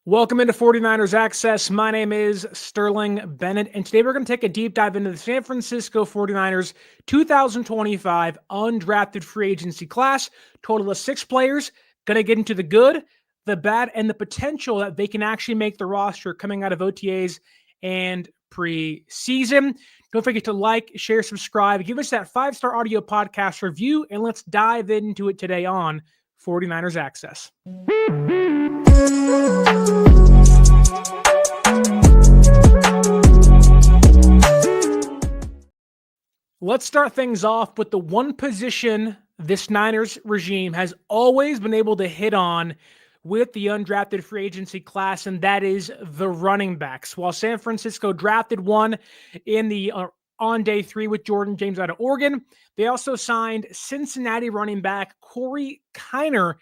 Welcome into 49ers Access. My name is Sterling Bennett, and today we're going to take a deep dive into the San Francisco 49ers 2025 undrafted free agency class. Total of 6 players. Going to get into the good, the bad, and the potential that they can actually make the roster coming out of OTAs and preseason. Don't forget to like, share, subscribe, give us that 5-star audio podcast review, and let's dive into it today on 49ers Access. Let's start things off with the one position this Niners regime has always been able to hit on with the undrafted free agency class, and that is the running backs. While San Francisco drafted one in the on day 3 with Jordan James out of Oregon, they also signed Cincinnati running back Corey Kiner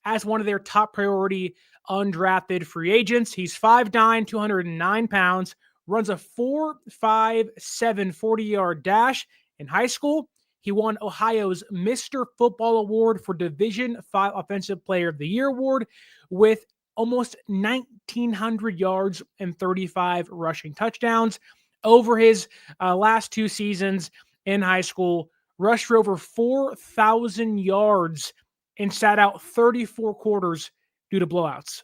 as one of their top priority undrafted free agents. He's 5'9", 209 pounds, runs a 4.57 40-yard dash. In high school, he won Ohio's Mr. Football Award for Division V Offensive Player of the Year award with almost 1,900 yards and 35 rushing touchdowns. Over his last 2 seasons in high school, rushed for over 4,000 yards and sat out 34 quarters due to blowouts.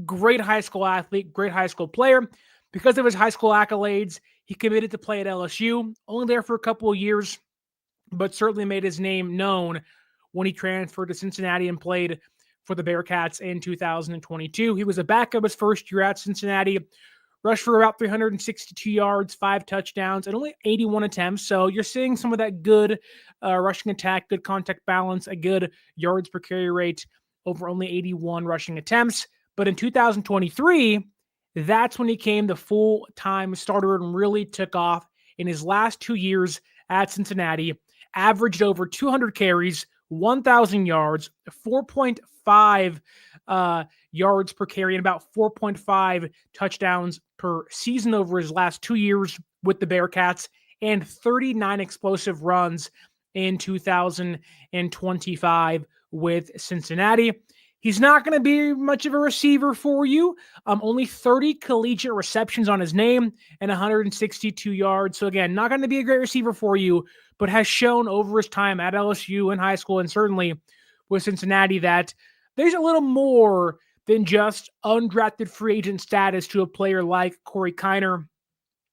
Great high school athlete, great high school player. Because of his high school accolades, he committed to play at LSU, only there for a couple of years, but certainly made his name known when he transferred to Cincinnati and played for the Bearcats in 2022. He was a backup his first year at Cincinnati, rushed for about 362 yards, 5 touchdowns, and only 81 attempts. So you're seeing some of that good rushing attack, good contact balance, a good yards per carry rate over only 81 rushing attempts. But in 2023, that's when he became the full-time starter and really took off in his last 2 years at Cincinnati. Averaged over 200 carries, 1,000 yards, 4.5 yards per carry, and about 4.5 touchdowns per season over his last 2 years with the Bearcats, and 39 explosive runs in 2025 with Cincinnati. He's not going to be much of a receiver for you. Only 30 collegiate receptions on his name and 162 yards. So again, not going to be a great receiver for you, but has shown over his time at LSU in high school and certainly with Cincinnati that there's a little more than just undrafted free agent status to a player like Corey Kiner.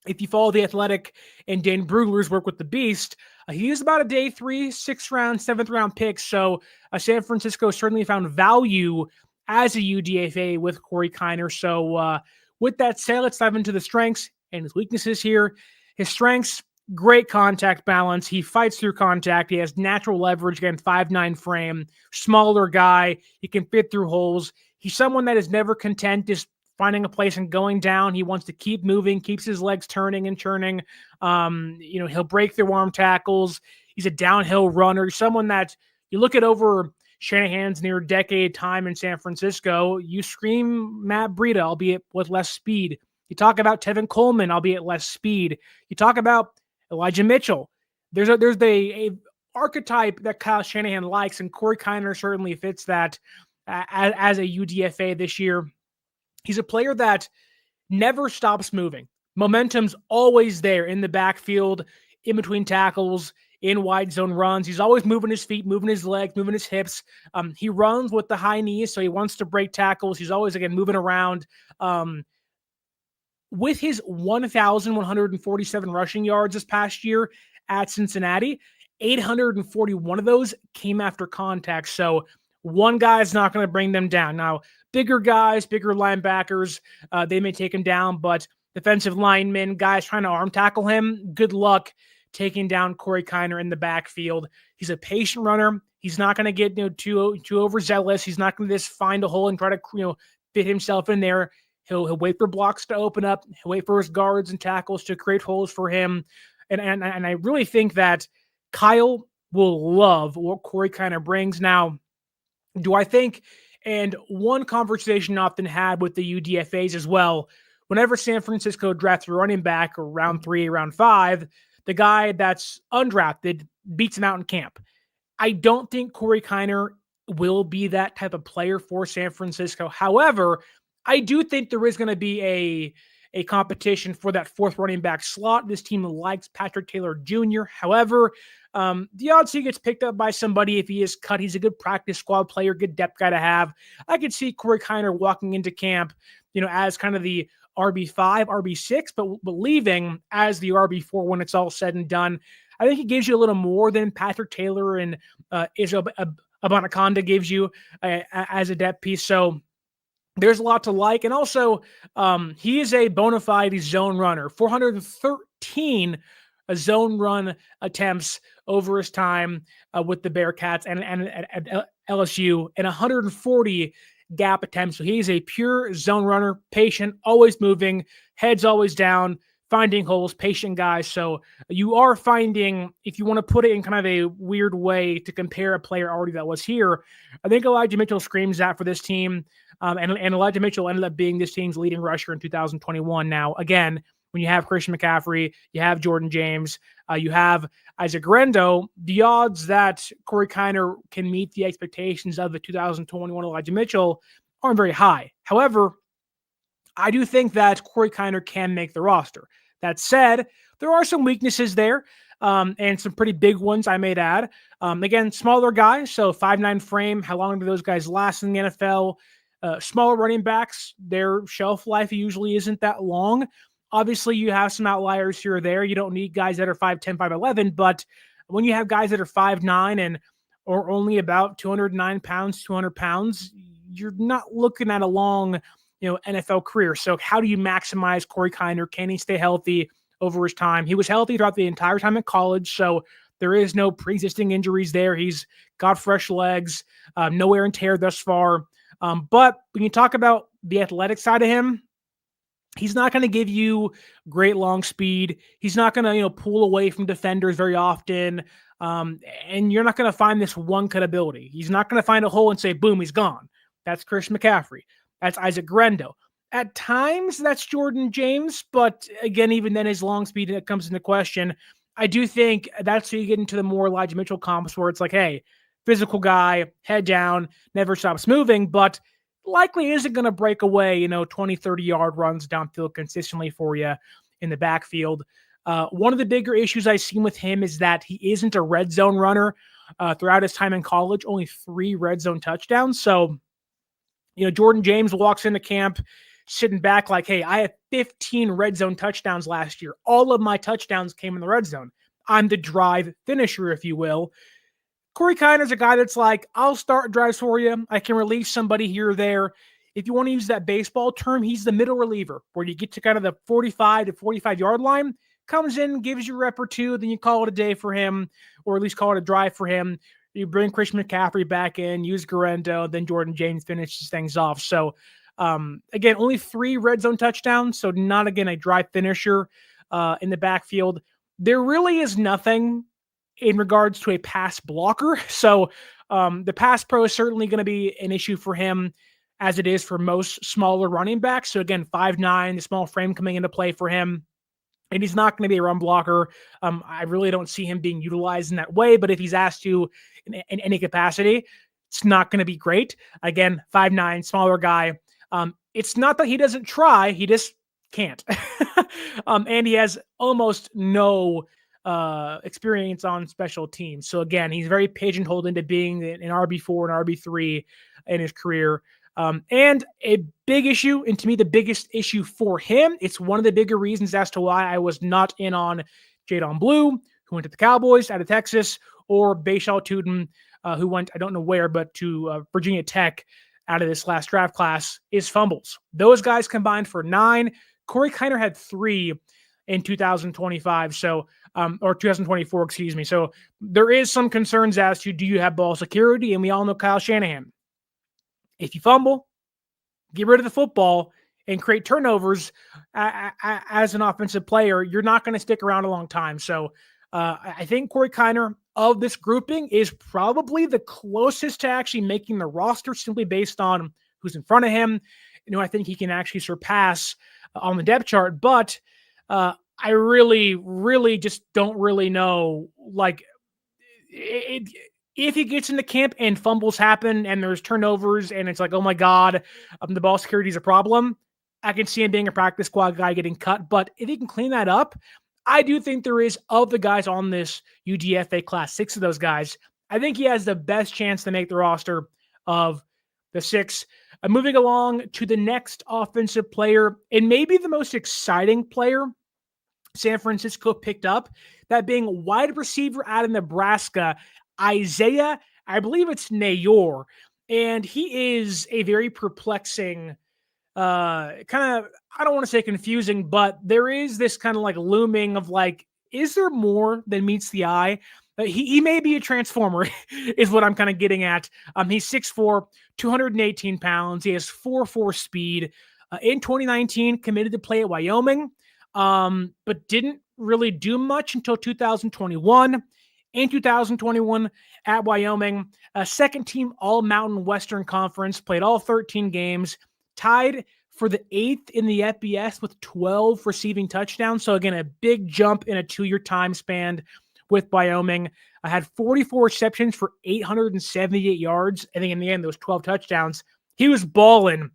If you follow The Athletic and Dan Brugler's work with the Beast, he is about a day 3, 6th round, 7th round pick. So San Francisco certainly found value as a UDFA with Corey Kiner. So with that said, let's dive into the strengths and his weaknesses here. His strengths, great contact balance. He fights through contact. He has natural leverage, again, 5'9" frame, smaller guy. He can fit through holes. He's someone that is never content just finding a place and going down. He wants to keep moving, keeps his legs turning and churning. He'll break through arm tackles. He's a downhill runner. Someone that you look at over Shanahan's near decade time in San Francisco, you scream Matt Breida, albeit with less speed. You talk about Tevin Coleman, albeit less speed. You talk about Elijah Mitchell. There's a archetype that Kyle Shanahan likes, and Corey Kiner certainly fits that as a UDFA this year. He's a player that never stops moving. Momentum's always there in the backfield, in between tackles, in wide zone runs. He's always moving his feet, moving his legs, moving his hips. He runs with the high knees, so he wants to break tackles. He's always, again, moving around. With his 1,147 rushing yards this past year at Cincinnati, 841 of those came after contact. So one guy's not going to bring them down. Now, bigger guys, bigger linebackers, they may take him down, but defensive linemen, guys trying to arm tackle him, good luck taking down Corey Kiner in the backfield. He's a patient runner. He's not going to get too overzealous. He's not going to just find a hole and try to fit himself in there. He'll wait for blocks to open up. He'll wait for his guards and tackles to create holes for him. And I really think that Kyle will love what Corey Kiner brings. Now, do I think, and one conversation often had with the UDFAs as well, whenever San Francisco drafts a running back or round 3, round 5, the guy that's undrafted beats him out in camp. I don't think Corey Kiner will be that type of player for San Francisco. However, I do think there is going to be a competition for that fourth running back slot. This team likes Patrick Taylor Jr. However, the odds he gets picked up by somebody if he is cut, he's a good practice squad player, good depth guy to have. I could see Corey Kiner walking into camp, as kind of the RB5, RB6, but leaving as the RB4 when it's all said and done. I think he gives you a little more than Patrick Taylor and Israel Abanaconda gives you as a depth piece. So there's a lot to like. And also, he is a bona fide zone runner. 413 zone run attempts over his time with the Bearcats and at LSU, and 140 gap attempts. So he's a pure zone runner, patient, always moving, head's always down, finding holes, patient guy. So you are finding, if you want to put it in kind of a weird way to compare a player already that was here, I think Elijah Mitchell screams that for this team. And Elijah Mitchell ended up being this team's leading rusher in 2021. Now, again, when you have Christian McCaffrey, you have Jordan James, you have Isaac Grendo, the odds that Corey Kiner can meet the expectations of the 2021 Elijah Mitchell aren't very high. However, I do think that Corey Kiner can make the roster. That said, there are some weaknesses there, and some pretty big ones, I may add. Again, smaller guy, so 5'9" frame. How long do those guys last in the NFL? Smaller running backs, their shelf life usually isn't that long. Obviously, you have some outliers here or there. You don't need guys that are 5'10", 5'11", but when you have guys that are 5'9" or only about 209 pounds, 200 pounds, you're not looking at a long, NFL career. So how do you maximize Corey Kiner? Can he stay healthy over his time? He was healthy throughout the entire time at college, so there is no pre-existing injuries there. He's got fresh legs, no wear and tear thus far. But when you talk about the athletic side of him, he's not going to give you great long speed. He's not going to, pull away from defenders very often. And you're not going to find this one-cut ability. He's not going to find a hole and say, boom, he's gone. That's Christian McCaffrey. That's Isaac Grendo. At times, that's Jordan James. But again, even then, his long speed comes into question. I do think that's where you get into the more Elijah Mitchell comps where it's like, hey, physical guy, head down, never stops moving, but likely isn't going to break away, 20, 30-yard runs downfield consistently for you in the backfield. One of the bigger issues I've seen with him is that he isn't a red zone runner. Throughout his time in college, only 3 red zone touchdowns. So, Jordan James walks into camp sitting back like, hey, I had 15 red zone touchdowns last year. All of my touchdowns came in the red zone. I'm the drive finisher, if you will. Corey Kiner's a guy that's like, I'll start drives for you. I can release somebody here or there. If you want to use that baseball term, he's the middle reliever where you get to kind of the 45 to 45-yard line, comes in, gives you a rep or two, then you call it a day for him, or at least call it a drive for him. You bring Christian McCaffrey back in, use Garendo, then Jordan James finishes things off. So, again, only 3 red zone touchdowns, so not, again, a drive finisher in the backfield. There really is nothing in regards to a pass blocker. So the pass pro is certainly going to be an issue for him as it is for most smaller running backs. So again, 5'9", the small frame coming into play for him. And he's not going to be a run blocker. I really don't see him being utilized in that way. But if he's asked to in any capacity, it's not going to be great. Again, 5'9", smaller guy. It's not that he doesn't try. He just can't. And he has almost no experience on special teams. So again, he's very pigeonholed into being an RB4 and RB3 in his career. And a big issue, and to me, the biggest issue for him, it's one of the bigger reasons as to why I was not in on Jadon Blue, who went to the Cowboys out of Texas, or Bayshal Tootin, who went, I don't know where, but to Virginia Tech out of this last draft class, is fumbles. Those guys combined for 9. Corey Kiner had 3 in 2025, so or 2024, excuse me. So there is some concerns as to, do you have ball security? And we all know Kyle Shanahan. If you fumble, get rid of the football and create turnovers as an offensive player, you're not going to stick around a long time. So I think Corey Kiner of this grouping is probably the closest to actually making the roster, simply based on who's in front of him. I think he can actually surpass on the depth chart, but I really, really just don't really know. Like, If he gets into camp and fumbles happen and there's turnovers and it's like, oh my God, the ball security is a problem, I can see him being a practice squad guy getting cut. But if he can clean that up, I do think there is, of the guys on this UDFA class, 6 of those guys, I think he has the best chance to make the roster of the 6. Moving along to the next offensive player, and maybe the most exciting player San Francisco picked up, that being wide receiver out of Nebraska, Isaiah, I believe it's Neyor. And he is a very perplexing, kind of, I don't want to say confusing, but there is this kind of like looming of like, is there more than meets the eye? He may be a transformer, is what I'm kind of getting at. He's 6'4", 218 pounds. He has 4.4 speed. In 2019, committed to play at Wyoming, but didn't really do much until 2021. In 2021 at Wyoming, a second-team All-Mountain Western Conference, played all 13 games, tied for the 8th in the FBS with 12 receiving touchdowns. So again, a big jump in a 2-year time span with Wyoming. I had 44 receptions for 878 yards. I think in the end, those 12 touchdowns. He was balling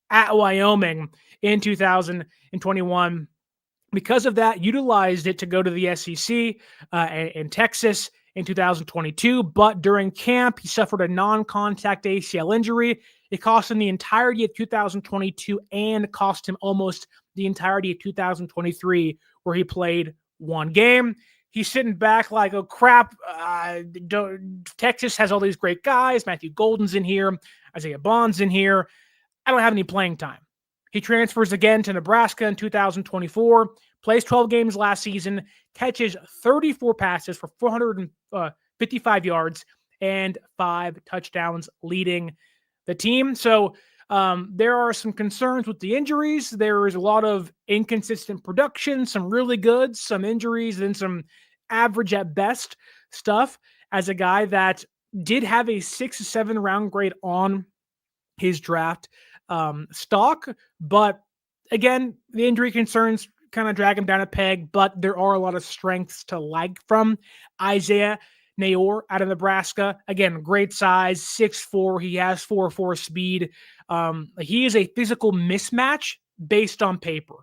at Wyoming in 2021. Because of that, utilized it to go to the SEC and Texas in 2022. But during camp, he suffered a non-contact ACL injury. It cost him the entirety of 2022 and cost him almost the entirety of 2023, where he played 1 game. He's sitting back like, oh, crap. Texas has all these great guys. Matthew Golden's in here. Isaiah Bond's in here. I don't have any playing time. He transfers again to Nebraska in 2024, plays 12 games last season, catches 34 passes for 455 yards and 5 touchdowns, leading the team. So there are some concerns with the injuries. There is a lot of inconsistent production, some really good, some injuries, and some average at best stuff, as a guy that did have a 6 or 7 round grade on his draft stock. But again, the injury concerns kind of drag him down a peg, but there are a lot of strengths to like from Isaiah Neyor out of Nebraska. Again, great size, 6'4". He has 4.4 speed. He is a physical mismatch based on paper.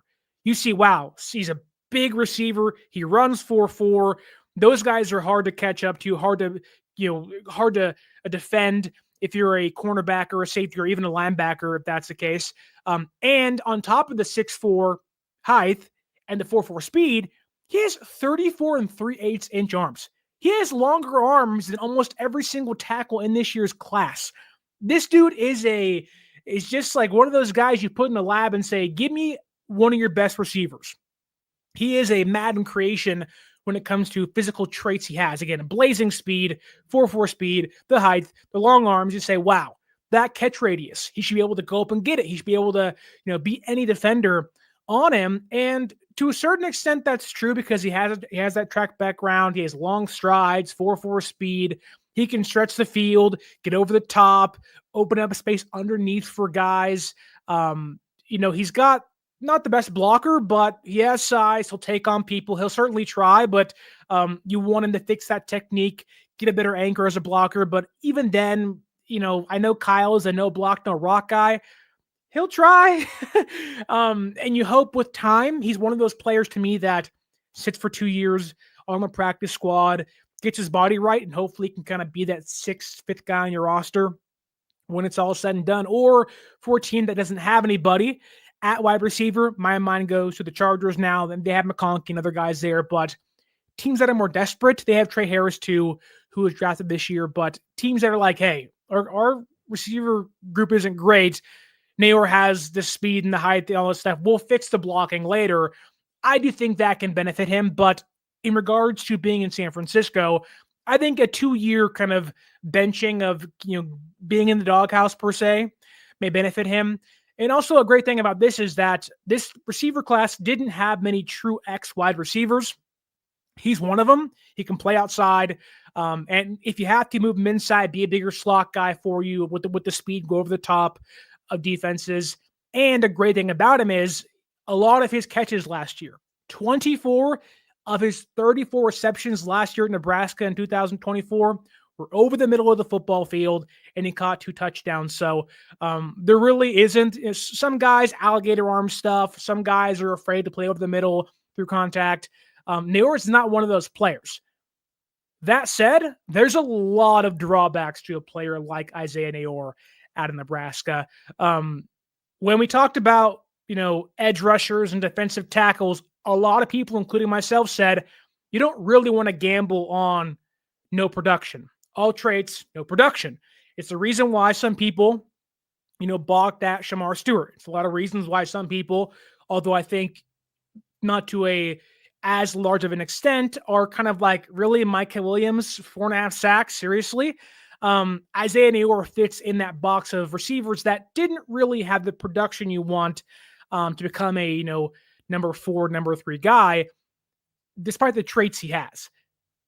You see, wow, he's a big receiver. He runs 4.4. Those guys are hard to catch up to, hard to defend if you're a cornerback or a safety or even a linebacker, if that's the case. And on top of the 6'4" height and the 4.4 speed, he has 34 3/8 inch arms. He has longer arms than almost every single tackle in this year's class. This dude is just like one of those guys you put in a lab and say, give me one of your best receivers. He is a Madden creation when it comes to physical traits he has. Again, blazing speed, 4.4 speed, the height, the long arms. You say, wow, that catch radius. He should be able to go up and get it. He should be able to, beat any defender on him. And to a certain extent, that's true because he has that track background. He has long strides, 4.4 speed. He can stretch the field, get over the top, open up a space underneath for guys. He's got not the best blocker, but he has size. He'll take on people. He'll certainly try, but you want him to fix that technique, get a better anchor as a blocker. But even then, I know Kyle is a no block, no rock guy. He'll try. And you hope with time, he's one of those players to me that sits for 2 years on the practice squad, gets his body right, and hopefully can kind of be that 6th, 5th guy on your roster when it's all said and done. Or for a team that doesn't have anybody at wide receiver, my mind goes to the Chargers now. Then they have McConkey and other guys there, but teams that are more desperate, they have Trey Harris too, who was drafted this year. But teams that are like, hey, our receiver group isn't great. Neyor has the speed and the height and all this stuff. We'll fix the blocking later. I do think that can benefit him. But in regards to being in San Francisco, I think a 2-year kind of benching of, being in the doghouse per se may benefit him. And also a great thing about this is that this receiver class didn't have many true X wide receivers. He's one of them. He can play outside. And if you have to move him inside, be a bigger slot guy for you with the speed, go over the top of defenses. And a great thing about him is a lot of his catches last year, 24 of his 34 receptions last year at Nebraska in 2024 were over the middle of the football field, and he caught 2 touchdowns. So there really isn't. Some guys alligator arm stuff. Some guys are afraid to play over the middle through contact. Neyor is not one of those players. That said, there's a lot of drawbacks to a player like Isaiah Neyor out of Nebraska. When we talked about, edge rushers and defensive tackles, a lot of people, including myself, said you don't really want to gamble on no production. All traits, no production. It's the reason why some people, balked at Shamar Stewart. It's a lot of reasons why some people, although I think not to a as large of an extent, are kind of like, really, Mykel Williams, 4.5 sacks? Seriously? Isaiah Neyor fits in that box of receivers that didn't really have the production you want to become a, number 4, number 3 guy, despite the traits he has.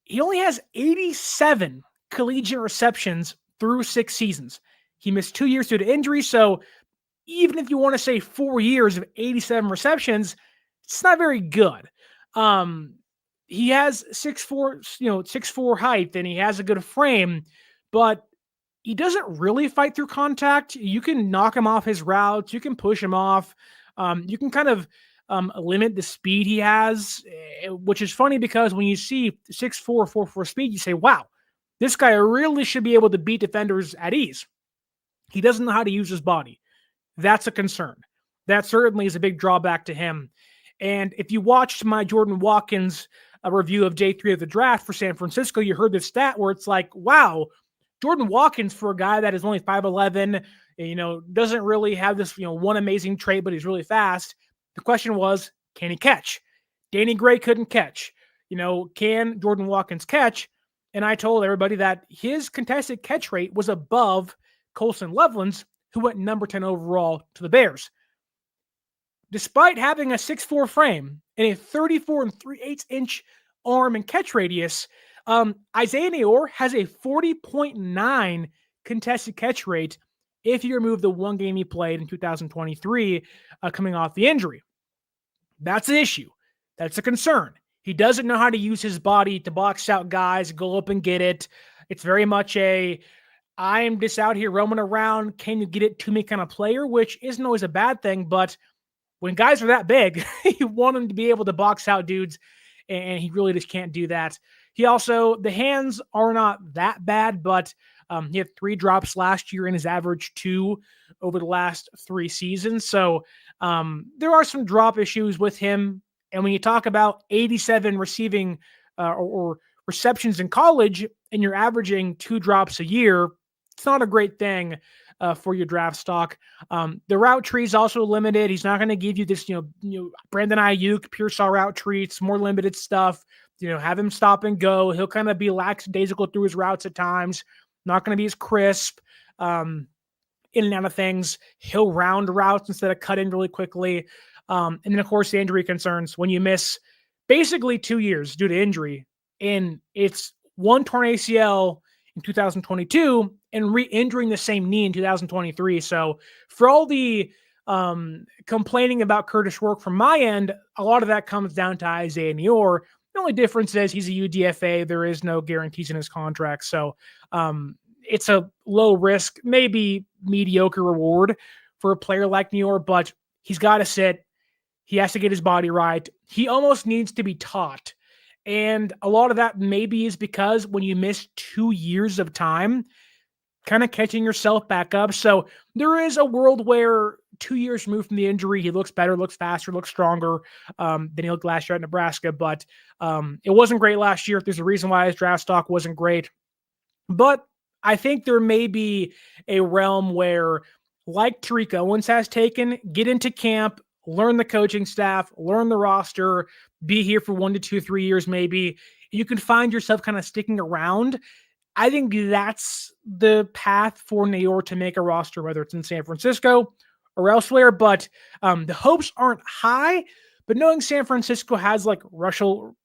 He only has 87 collegiate receptions through 6 seasons. He missed 2 years due to injury, so even if you want to say 4 years of 87 receptions, it's not very good. He has 6'4", 6'4" height, and he has a good frame, but he doesn't really fight through contact. You can knock him off his routes. You can push him off. You can kind of limit the speed he has, which is funny because when you see 6'4", 4'4" speed, you say, wow, this guy really should be able to beat defenders at ease. He doesn't know how to use his body. That's a concern. That certainly is a big drawback to him. And if you watched my Jordan Watkins review of day 3 of the draft for San Francisco, you heard this stat where it's like, wow, Jordan Watkins, for a guy that is only 5'11", doesn't really have this, one amazing trait, but he's really fast. The question was, can he catch? Danny Gray couldn't catch. Can Jordan Watkins catch? And I told everybody that his contested catch rate was above Colson Loveland's, who went number 10 overall to the Bears. Despite having a 6'4" frame and a 34 3/8 inch arm and catch radius, Isaiah Neyor has a 40.9 contested catch rate if you remove the one game he played in 2023 coming off the injury. That's an issue. That's a concern. He doesn't know how to use his body to box out guys, go up and get it. It's very much I'm just out here roaming around, can you get it to me kind of player, which isn't always a bad thing, but when guys are that big, you want him to be able to box out dudes, and he really just can't do that. He also, the hands are not that bad, but he had 3 drops last year and his average 2 over the last 3 seasons. So there are some drop issues with him. And when you talk about 87 receiving or receptions in college, and you're averaging 2 drops a year, it's not a great thing for your draft stock. The route tree is also limited. He's not going to give you this, Brandon Aiyuk, pure saw route tree. It's more limited stuff. Have him stop and go. He'll kind of be lackadaisical through his routes at times. Not going to be as crisp in and out of things. He'll round routes instead of cut in really quickly. And then, of course, the injury concerns. When you miss basically 2 years due to injury, and it's one torn ACL in 2022 and re-injuring the same knee in 2023. So for all the complaining about Curtis Rourke from my end, a lot of that comes down to Isaiah Neyor. The only difference is he's a UDFA. There is no guarantees in his contract. So it's a low risk, maybe mediocre reward for a player like Neyor, but he's got to sit. He has to get his body right. He almost needs to be taught. And a lot of that maybe is because when you miss 2 years of time, kind of catching yourself back up. So there is a world where 2 years removed from the injury, he looks better, looks faster, looks stronger than he looked last year at Nebraska. But it wasn't great last year. There's a reason why his draft stock wasn't great. But I think there may be a realm where, like Tariq Owens has taken, get into camp, learn the coaching staff, learn the roster, be here for 1 to 2, 3 years maybe. You can find yourself kind of sticking around. I think that's the path for Neyor to make a roster, whether it's in San Francisco or elsewhere. But the hopes aren't high. But knowing San Francisco has like Russell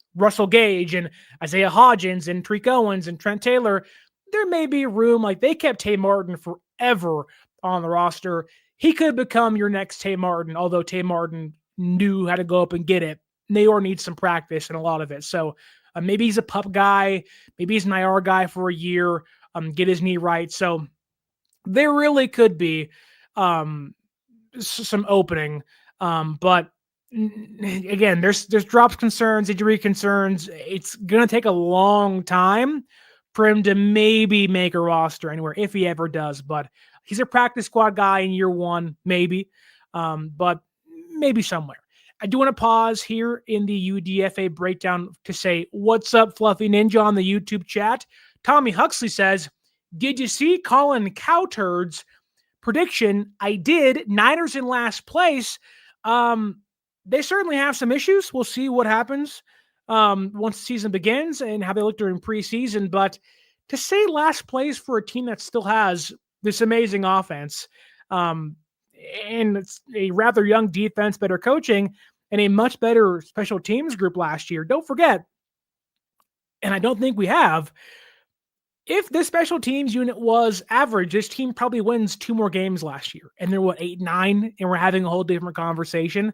Gage and Isaiah Hodgins and Tariq Owens and Trent Taylor, there may be room. Like, they kept Tay Martin forever on the roster. He could become your next Tay Martin, although Tay Martin knew how to go up and get it. Neyor needs some practice and a lot of it. So Maybe he's a pup guy. Maybe he's an IR guy for a year, get his knee right. So there really could be some opening. But again, there's drops concerns, injury concerns. It's going to take a long time for him to maybe make a roster anywhere if he ever does. But he's a practice squad guy in year one, maybe. But maybe somewhere. I do want to pause here in the UDFA breakdown to say, what's up, Fluffy Ninja, on the YouTube chat. Tommy Huxley says, did you see Colin Cowturd's prediction? I did. Niners in last place. They certainly have some issues. We'll see what happens once the season begins and how they look during preseason. But to say last place for a team that still has this amazing offense, and it's a rather young defense, better coaching, and a much better special teams group last year. Don't forget, and I don't think we have, if this special teams unit was average, this team probably wins 2 more games last year. And they're 8-9, and we're having a whole different conversation.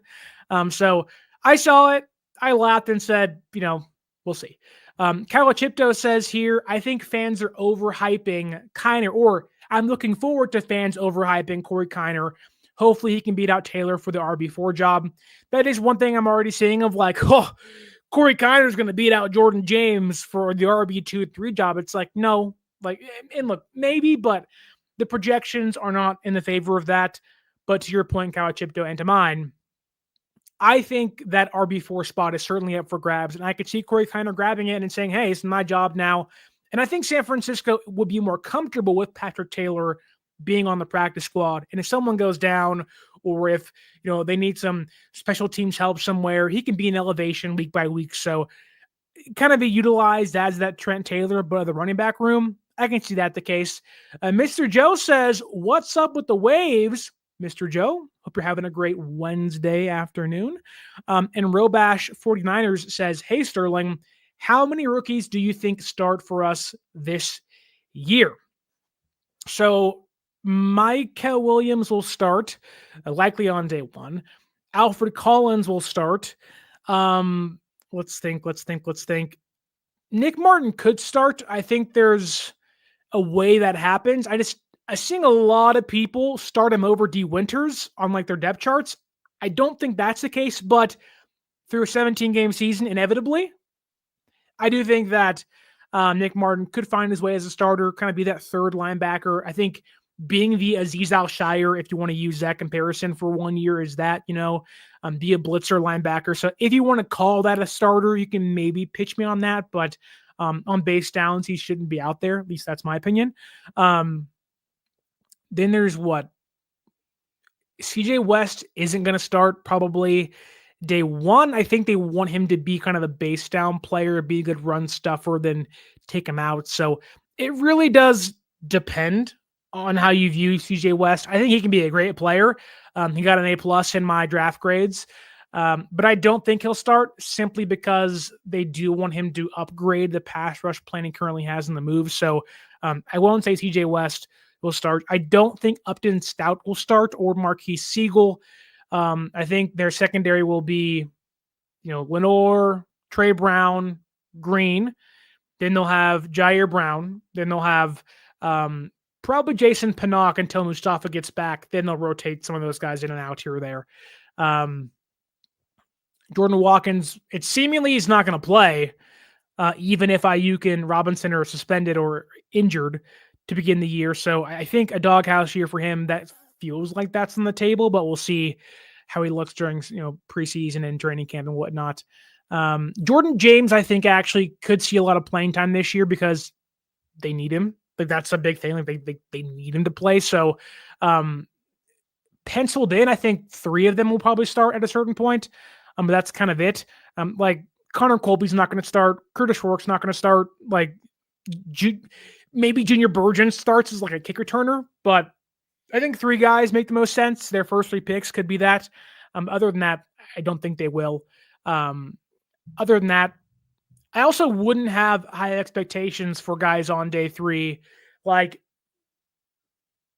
So I saw it. I laughed and said, we'll see. Calachipto says here, I think fans are overhyping Kiner, or I'm looking forward to fans overhyping Corey Kiner. Hopefully he can beat out Taylor for the RB4 job. That is one thing I'm already seeing of Corey Kiner is going to beat out Jordan James for the RB2-3 job. It's like, no, and look, maybe, but the projections are not in the favor of that. But to your point, Calachipto, and to mine, I think that RB4 spot is certainly up for grabs. And I could see Corey Kiner grabbing it and saying, hey, it's my job now. And I think San Francisco would be more comfortable with Patrick Taylor being on the practice squad. And if someone goes down, or if, they need some special teams help somewhere, he can be in elevation week by week. So kind of be utilized as that Trent Taylor, but the running back room, I can see that the case. Mr. Joe says, what's up with the waves? Mr. Joe, hope you're having a great Wednesday afternoon. And Robash 49ers says, hey, Sterling, how many rookies do you think start for us this year? So Mykel Williams will start, likely on day 1. Alfred Collins will start. Let's think. Nick Martin could start. I think there's a way that happens. I seeing a lot of people start him over D Winters on their depth charts. I don't think that's the case, but through a 17-game season, inevitably, I do think that Nick Martin could find his way as a starter, kind of be that third linebacker. I think being the Aziz Al-Shire, if you want to use that comparison for 1 year, is that, be a blitzer linebacker. So if you want to call that a starter, you can maybe pitch me on that. But on base downs, he shouldn't be out there. At least that's my opinion. Then there's CJ West isn't going to start probably day 1. I think they want him to be kind of a base down player, be a good run stuffer, then take him out. So it really does depend on how you view CJ West. I think he can be a great player. He got an A+ in my draft grades. But I don't think he'll start, simply because they do want him to upgrade the pass rush plan he currently has in the move. So I won't say CJ West will start. I don't think Upton Stout will start, or Marquise Siegel. I think their secondary will be, Lenore, Trey Brown, Green. Then they'll have Jair Brown. Then they'll have probably Jason Pinnock until Mustafa gets back. Then they'll rotate some of those guys in and out here or there. Jordan Watkins, it seemingly he's not going to play, even if Aiyuk and Robinson are suspended or injured to begin the year. So I think a doghouse year for him. That feels like that's on the table, but we'll see how he looks during preseason and training camp and whatnot. Jordan James, I think, actually could see a lot of playing time this year because they need him. That's a big thing. They need him to play. So penciled in, I think 3 of them will probably start at a certain point. But that's kind of it. Connor Colby's not going to start. Curtis Rourke's not going to start. Maybe Junior Burgeon starts as a kick returner, but I think 3 guys make the most sense. Their first 3 picks could be that. Other than that, I don't think they will. Other than that, I also wouldn't have high expectations for guys on day 3. At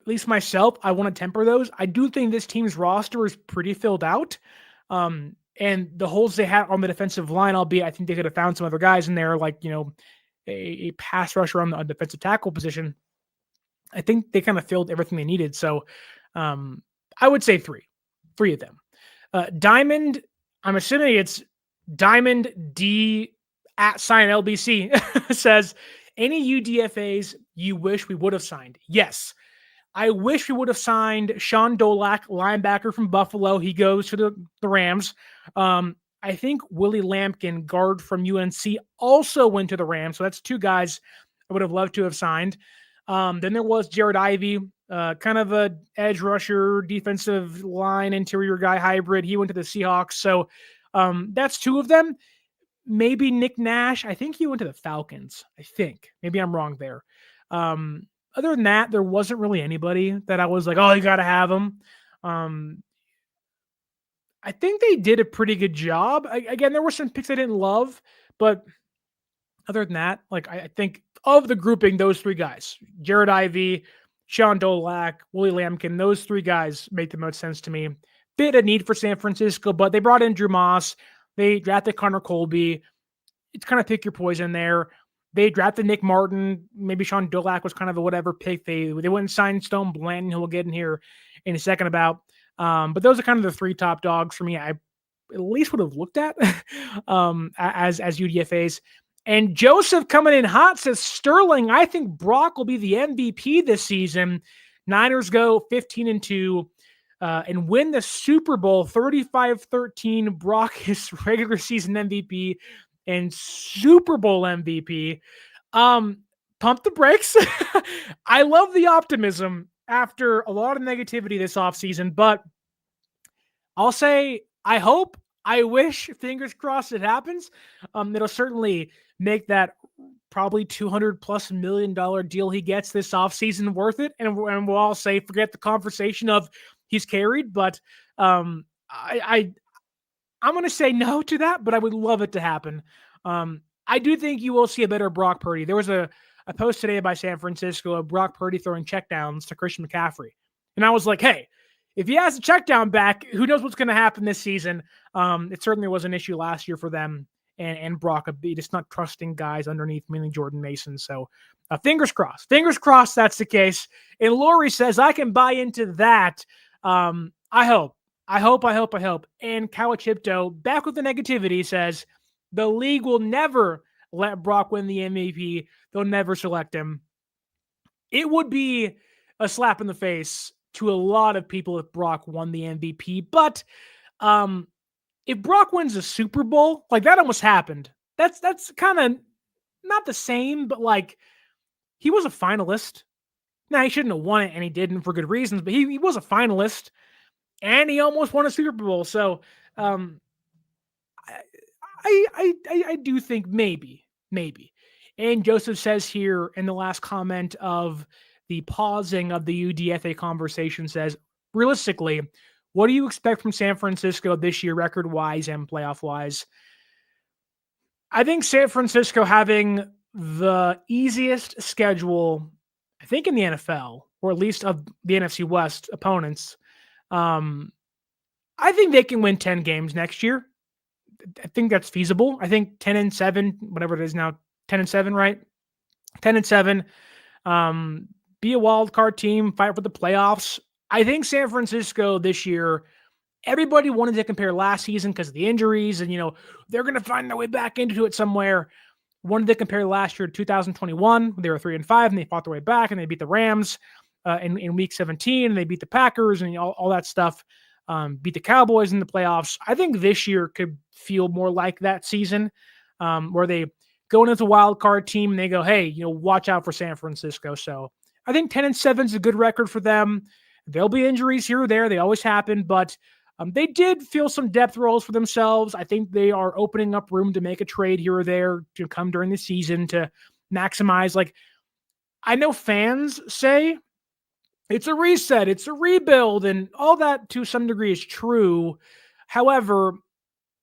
least myself, I want to temper those. I do think this team's roster is pretty filled out. And the holes they had on the defensive line, albeit I think they could have found some other guys in there, like, a pass rusher on the defensive tackle position. I think they kind of filled everything they needed. So I would say three of them. Diamond, I'm assuming it's Diamond D @ LBC says, any UDFAs you wish we would have signed? Yes. I wish we would have signed Sean Dolak, linebacker from Buffalo. He goes to the Rams. I think Willie Lampkin, guard from UNC, also went to the Rams. So that's two guys I would have loved to have signed. Then there was Jared Ivey, kind of a edge rusher, defensive line, interior guy hybrid. He went to the Seahawks. So that's two of them. Maybe Nick Nash. I think he went to the Falcons. I think. Maybe I'm wrong there. Other than that, there wasn't really anybody that I was like, oh, you got to have him. I think they did a pretty good job. Again, there were some picks I didn't love, but other than that, like I think of the grouping, those three guys, Jared Ivey, Sean Dolak, Willie Lampkin, those three guys make the most sense to me. Bit of need for San Francisco, but they brought in Drew Moss. They drafted Connor Colby. It's kind of pick your poison there. They drafted Nick Martin. Maybe Sean Dolak was kind of a whatever pick. They went and signed Stone Blanton, who we'll get in here in a second about. But those are kind of the three top dogs for me. I at least would have looked at as UDFAs. And Joseph coming in hot says, Sterling, I think Brock will be the MVP this season. Niners go 15-2 and win the Super Bowl 35-13. Brock is regular season MVP and Super Bowl MVP. Pump the brakes. I love the optimism after a lot of negativity this offseason, but I'll say I wish, fingers crossed it happens. It'll certainly make that probably $200+ million deal he gets this offseason worth it. And we'll all say, forget the conversation of he's carried, but I'm going to say no to that, but I would love it to happen. I do think you will see a better Brock Purdy. There was a post today by San Francisco of Brock Purdy throwing checkdowns to Christian McCaffrey. And I was like, hey, if he has a check down back, who knows what's going to happen this season? It certainly was an issue last year for them and Brock, just not trusting guys underneath, mainly Jordan Mason. So fingers crossed. Fingers crossed that's the case. And Lori says, I can buy into that. I hope. And Kawachipto, back with the negativity, says the league will never let Brock win the MVP. They'll never select him. It would be a slap in the face to a lot of people if Brock won the MVP. But if Brock wins a Super Bowl, like that almost happened. That's kind of not the same, but like he was a finalist. Now, he shouldn't have won it, and he didn't for good reasons, but he was a finalist, and he almost won a Super Bowl. So I do think maybe. And Joseph says here in the last comment of the pausing of the UDFA conversation says, realistically, what do you expect from San Francisco this year, record-wise and playoff-wise? I think San Francisco having the easiest schedule, I think, in the NFL, or at least of the NFC West opponents. I think they can win 10 games next year. I think that's feasible. I think 10-7, whatever it is now, 10-7, right? 10-7. Be a wild card team, fight for the playoffs. I think San Francisco this year, everybody wanted to compare last season because of the injuries and, they're going to find their way back into it somewhere. Wanted to compare last year to 2021. They were 3-5 and they fought their way back and they beat the Rams in week 17 and they beat the Packers and all that stuff. Beat the Cowboys in the playoffs. I think this year could feel more like that season where they go into the wild card team and they go, hey, watch out for San Francisco. So I think 10-7 is a good record for them. There'll be injuries here or there. They always happen, but they did feel some depth roles for themselves. I think they are opening up room to make a trade here or there to come during the season to maximize. Like, I know fans say it's a reset, it's a rebuild, and all that to some degree is true. However,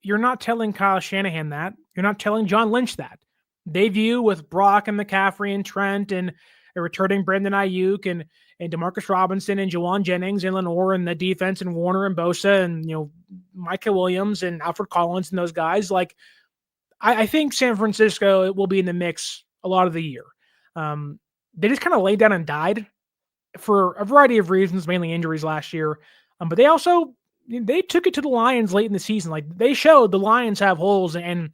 you're not telling Kyle Shanahan that. You're not telling John Lynch that. They view with Brock and McCaffrey and Trent and returning Brandon Aiyuk and Demarcus Robinson and Jawan Jennings and Lenore and the defense and Warner and Bosa and, Mykel Williams and Alfred Collins and those guys, like I think San Francisco will be in the mix a lot of the year. They just kind of laid down and died for a variety of reasons, mainly injuries last year. But they took it to the Lions late in the season. Like they showed the Lions have holes, and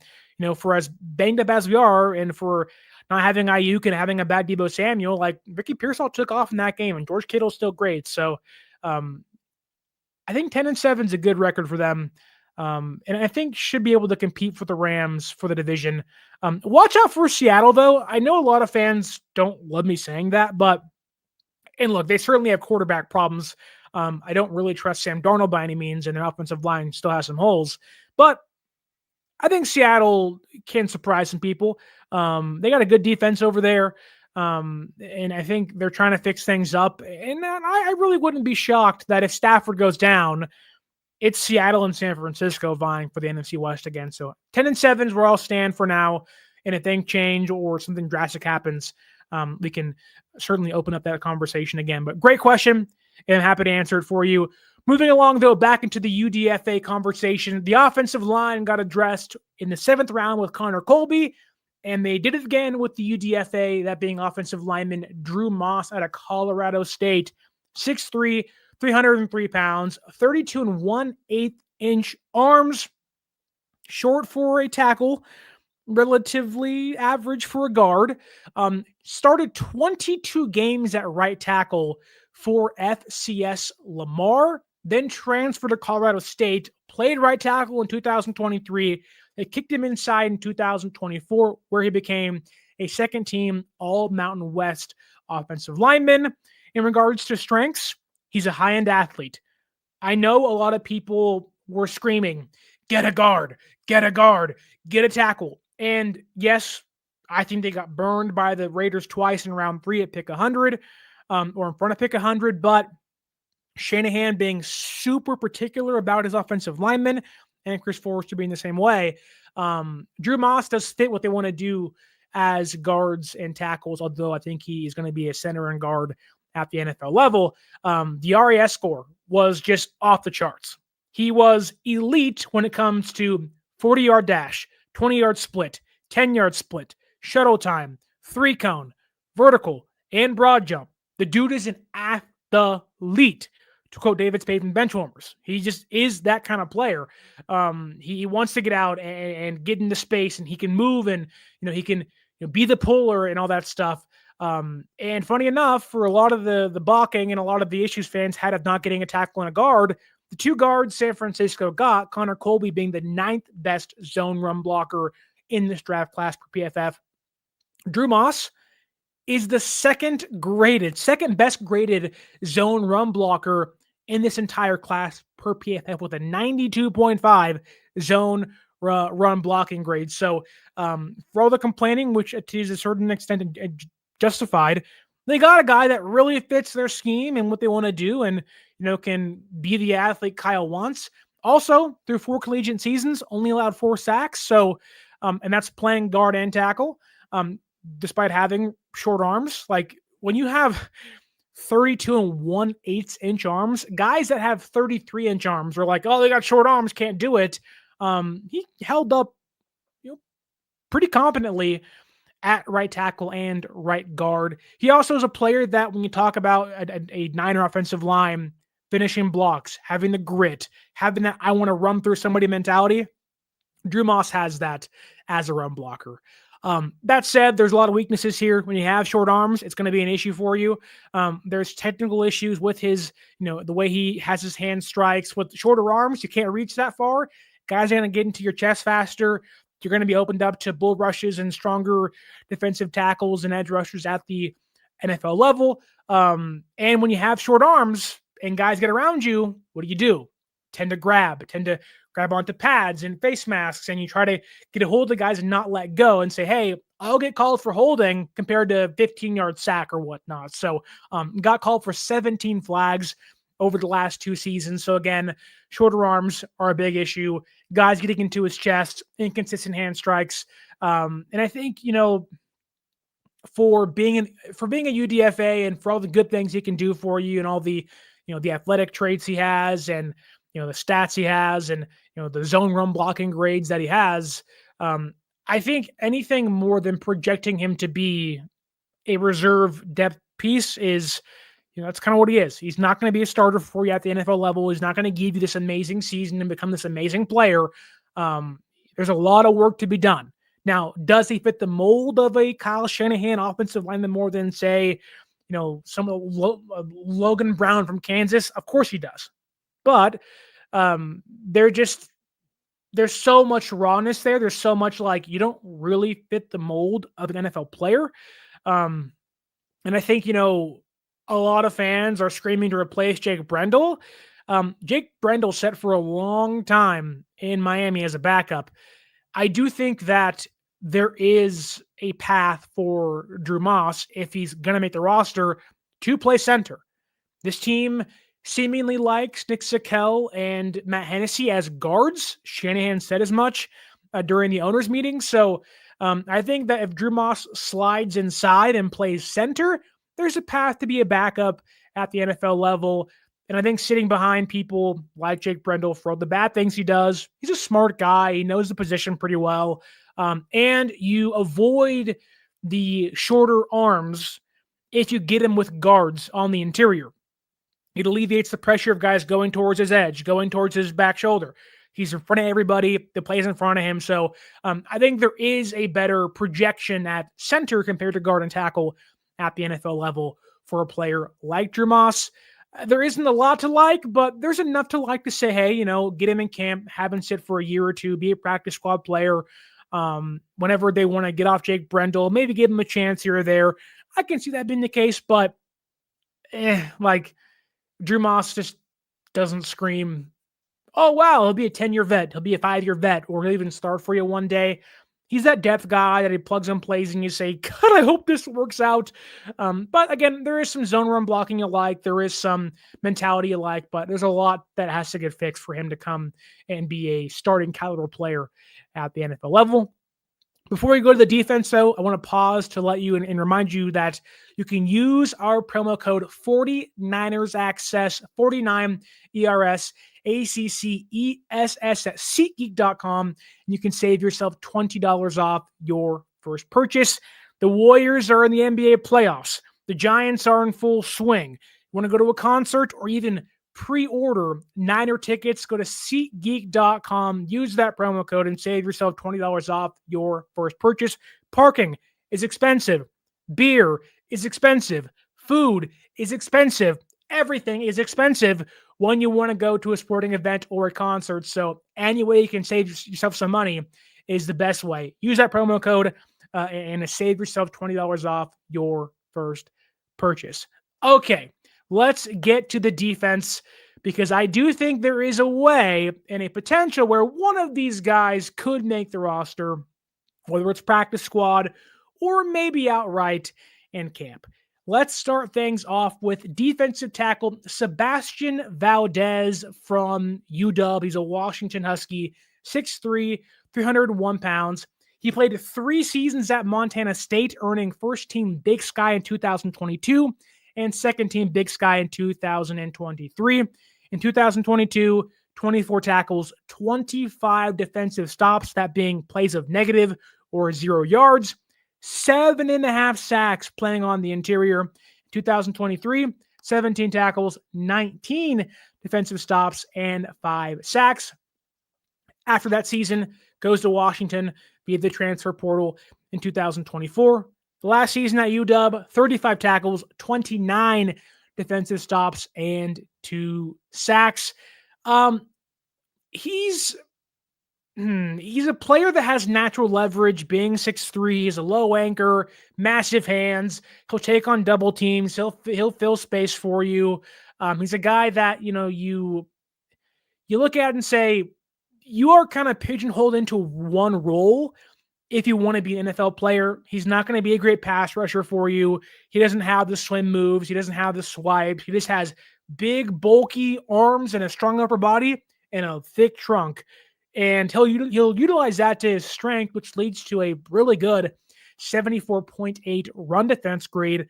for as banged up as we are, and for not having Aiyuk and having a bad Deebo Samuel, like Ricky Pearsall took off in that game, and George Kittle's still great. So I think 10-7 is a good record for them. And I think should be able to compete for the Rams for the division. Watch out for Seattle, though. I know a lot of fans don't love me saying that, and look, they certainly have quarterback problems. I don't really trust Sam Darnold by any means, and their offensive line still has some holes. But I think Seattle can surprise some people. They got a good defense over there, and I think they're trying to fix things up. And I really wouldn't be shocked that if Stafford goes down, it's Seattle and San Francisco vying for the NFC West again. So 10-7 is where I'll stand for now. And if things change or something drastic happens, we can certainly open up that conversation again. But great question, and I'm happy to answer it for you. Moving along, though, back into the UDFA conversation, the offensive line got addressed in the 7th round with Connor Colby, and they did it again with the UDFA, that being offensive lineman Drew Moss out of Colorado State, 6'3", 303 pounds, 32 1/8-inch arms, short for a tackle, relatively average for a guard. Started 22 games at right tackle for FCS Lamar, then transferred to Colorado State, played right tackle in 2023. They kicked him inside in 2024, where he became a second-team All-Mountain West offensive lineman. In regards to strengths, he's a high-end athlete. I know a lot of people were screaming, get a guard, get a tackle. And yes, I think they got burned by the Raiders twice in round 3 at pick 100, or in front of pick 100, but Shanahan being super particular about his offensive linemen, and Chris Forrester being the same way. Drew Moss does fit what they want to do as guards and tackles, although I think he is going to be a center and guard at the NFL level. The RAS score was just off the charts. He was elite when it comes to 40-yard dash, 20-yard split, 10-yard split, shuttle time, 3-cone, vertical, and broad jump. The dude is an athlete, to quote David Spade from Benchwarmers. He just is that kind of player. He wants to get out and get into space, and he can move, and he can be the puller and all that stuff. And funny enough, for a lot of the balking and a lot of the issues fans had of not getting a tackle and a guard, the 2 guards San Francisco got, Connor Colby being the 9th best zone run blocker in this draft class for PFF. Drew Moss is the second best graded zone run blocker in this entire class per PFF with a 92.5 zone run blocking grade. So for all the complaining, which to a certain extent justified, they got a guy that really fits their scheme and what they want to do, and can be the athlete Kyle wants. Also, through 4 collegiate seasons, only allowed 4 sacks. So, and that's playing guard and tackle, despite having short arms. Like when you have 32 1/8-inch arms, guys that have 33-inch arms are like, oh, they got short arms, can't do it. He held up, pretty competently at right tackle and right guard. He also is a player that when you talk about a Niner offensive line, finishing blocks, having the grit, having that I want to run through somebody mentality, Drew Moss has that as a run blocker. That said, there's a lot of weaknesses here. When you have short arms, it's going to be an issue for you. There's technical issues with his, the way he has his hand strikes. With shorter arms, you can't reach that far. Guys are going to get into your chest faster. You're going to be opened up to bull rushes and stronger defensive tackles and edge rushers at the NFL level. And when you have short arms and guys get around you, what do? Tend to grab onto pads and face masks, and you try to get a hold of the guys and not let go and say, hey, I'll get called for holding compared to 15-yard sack or whatnot. So got called for 17 flags over the last 2 seasons. So again, shorter arms are a big issue. Guys getting into his chest, inconsistent hand strikes. And I think, for being a UDFA and for all the good things he can do for you and all the, the athletic traits he has and, the stats he has and, the zone run blocking grades that he has, I think anything more than projecting him to be a reserve depth piece is, that's kind of what he is. He's not going to be a starter for you at the NFL level. He's not going to give you this amazing season and become this amazing player. There's a lot of work to be done. Now, does he fit the mold of a Kyle Shanahan offensive lineman more than, say, some of Logan Brown from Kansas? Of course he does. But there's so much rawness there. There's so much you don't really fit the mold of an NFL player. And I think, a lot of fans are screaming to replace Jake Brendel. Jake Brendel set for a long time in Miami as a backup. I do think that there is a path for Drew Moss, if he's going to make the roster, to play center. This team seemingly likes Nick Mykel and Matt Hennessy as guards. Shanahan said as much during the owners' meeting. So I think that if Drew Moss slides inside and plays center, there's a path to be a backup at the NFL level. And I think sitting behind people like Jake Brendel, for all the bad things he does, he's a smart guy. He knows the position pretty well. And you avoid the shorter arms if you get him with guards on the interior. It alleviates the pressure of guys going towards his edge, going towards his back shoulder. He's in front of everybody that plays in front of him. So I think there is a better projection at center compared to guard and tackle at the NFL level for a player like Drew Moss. There isn't a lot to like, but there's enough to like to say, hey, get him in camp, have him sit for a year or two, be a practice squad player. Whenever they want to get off Jake Brendel, maybe give him a chance here or there. I can see that being the case, but Drew Moss just doesn't scream, oh, wow, he'll be a 10-year vet. He'll be a 5-year vet, or he'll even start for you one day. He's that depth guy that he plugs and plays and you say, God, I hope this works out. But again, there is some zone run blocking you like. There is some mentality you like, but there's a lot that has to get fixed for him to come and be a starting caliber player at the NFL level. Before we go to the defense, though, I want to pause to let you and remind you that you can use our promo code 49ersaccess, 49 ERS, ACCESS at SeatGeek.com, and you can save yourself $20 off your first purchase. The Warriors are in the NBA playoffs. The Giants are in full swing. You want to go to a concert or even pre-order Niner tickets, go to SeatGeek.com, use that promo code, and save yourself $20 off your first purchase. Parking is expensive. Beer is expensive. Food is expensive. Everything is expensive when you want to go to a sporting event or a concert. So any way you can save yourself some money is the best way. Use that promo code and save yourself $20 off your first purchase. Okay. Let's get to the defense, because I do think there is a way and a potential where one of these guys could make the roster, whether it's practice squad or maybe outright in camp. Let's start things off with defensive tackle Sebastian Valdez from UW. He's a Washington Husky, 6'3", 301 pounds. He played 3 seasons at Montana State, earning first-team Big Sky in 2022 and second-team Big Sky in 2023. In 2022, 24 tackles, 25 defensive stops, that being plays of negative or 0 yards, 7.5 sacks playing on the interior. In 2023, 17 tackles, 19 defensive stops, and 5 sacks. After that season, goes to Washington via the transfer portal in 2024. The last season at UW, 35 tackles, 29 defensive stops, and 2 sacks. He's a player that has natural leverage, being 6'3". He's a low anchor, massive hands. He'll take on double teams. He'll fill space for you. He's a guy that, you look at and say, you are kind of pigeonholed into one role. If you want to be an NFL player, he's not going to be a great pass rusher for you. He doesn't have the swim moves. He doesn't have the swipes. He just has big, bulky arms and a strong upper body and a thick trunk. And he'll utilize that to his strength, which leads to a really good 74.8 run defense grade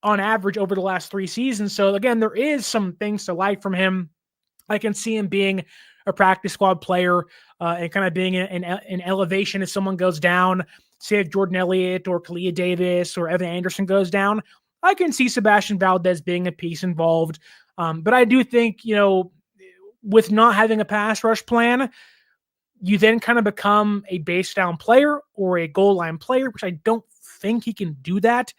on average over the last 3 seasons. So again, there is some things to like from him. I can see him being a practice squad player and kind of being an elevation if someone goes down. Say if Jordan Elliott or Kalia Davis or Evan Anderson goes down, I can see Sebastian Valdez being a piece involved. But I do think, with not having a pass rush plan, you then kind of become a base down player or a goal line player, which I don't think he can do that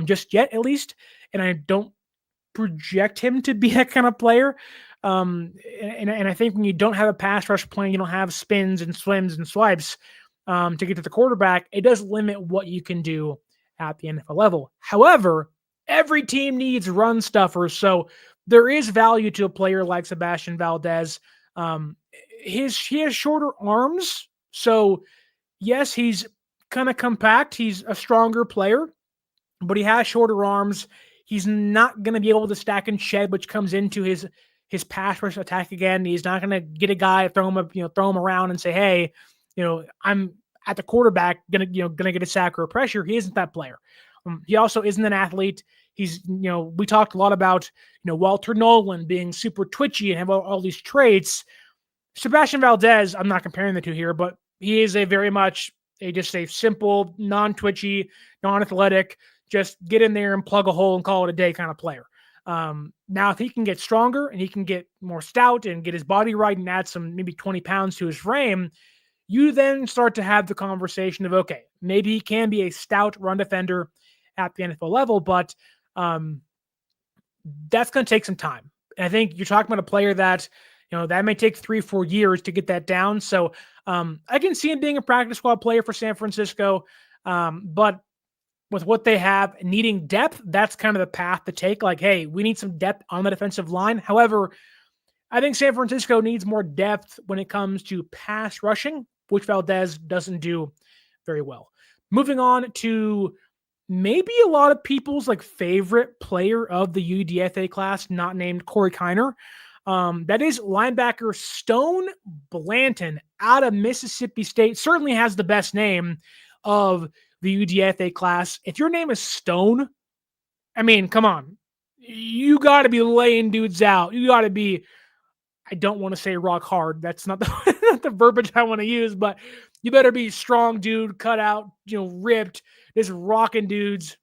just yet, at least. And I don't project him to be that kind of player. And I think when you don't have a pass rush plan, you don't have spins and swims and swipes to get to the quarterback, it does limit what you can do at the NFL level. However, every team needs run stuffers, so there is value to a player like Sebastian Valdez. He has shorter arms, so yes, he's kind of compact. He's a stronger player, but he has shorter arms. He's not going to be able to stack and shed, which comes into his pass rush attack again. He's not going to get a guy, throw him around and say, hey, I'm at the quarterback, gonna get a sack or a pressure. He isn't that player. He also isn't an athlete. He's, we talked a lot about, Walter Nolan being super twitchy and have all these traits. Sebastian Valdez, I'm not comparing the two here, but he is a very much just a simple, non-twitchy, non-athletic, just get in there and plug a hole and call it a day kind of player. Now, if he can get stronger and he can get more stout and get his body right and add some maybe 20 pounds to his frame, you then start to have the conversation of, okay, maybe he can be a stout run defender at the NFL level, but that's going to take some time. And I think you're talking about a player that, that may take 3-4 years to get that down. So I can see him being a practice squad player for San Francisco, but with what they have, needing depth, that's kind of the path to take. Like, hey, we need some depth on the defensive line. However, I think San Francisco needs more depth when it comes to pass rushing, which Valdez doesn't do very well. Moving on to maybe a lot of people's favorite player of the UDFA class, not named Corey Kiner. That is linebacker Stone Blanton out of Mississippi State. Certainly has the best name of the UDFA class. If your name is Stone, I mean, come on. You got to be laying dudes out. You got to be, I don't want to say rock hard. That's not the verbiage I want to use, but you better be strong dude, cut out, ripped, just rocking dudes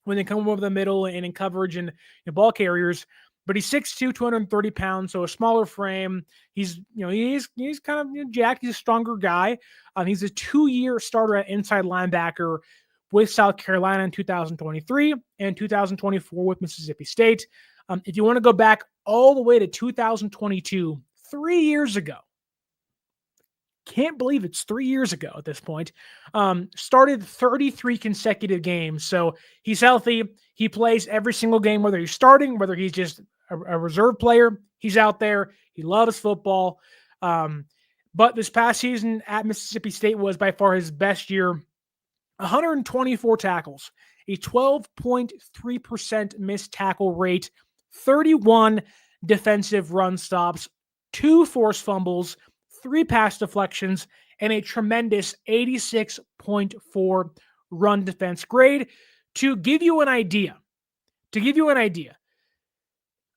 when they come over the middle and in coverage and ball carriers. But he's 6'2", 230 pounds, so a smaller frame. He's kind of jacked. He's a stronger guy. He's a 2-year starter at inside linebacker with South Carolina in 2023 and 2024 with Mississippi State. If you want to go back all the way to 2022, 3 years ago, can't believe it's 3 years ago at this point, started 33 consecutive games. So he's healthy. He plays every single game, whether he's starting, whether he's just a reserve player. He's out there. He loves football. But this past season at Mississippi State was by far his best year. 124 tackles, a 12.3% missed tackle rate, 31 defensive run stops, 2 forced fumbles, 3 pass deflections, and a tremendous 86.4 run defense grade. To give you an idea,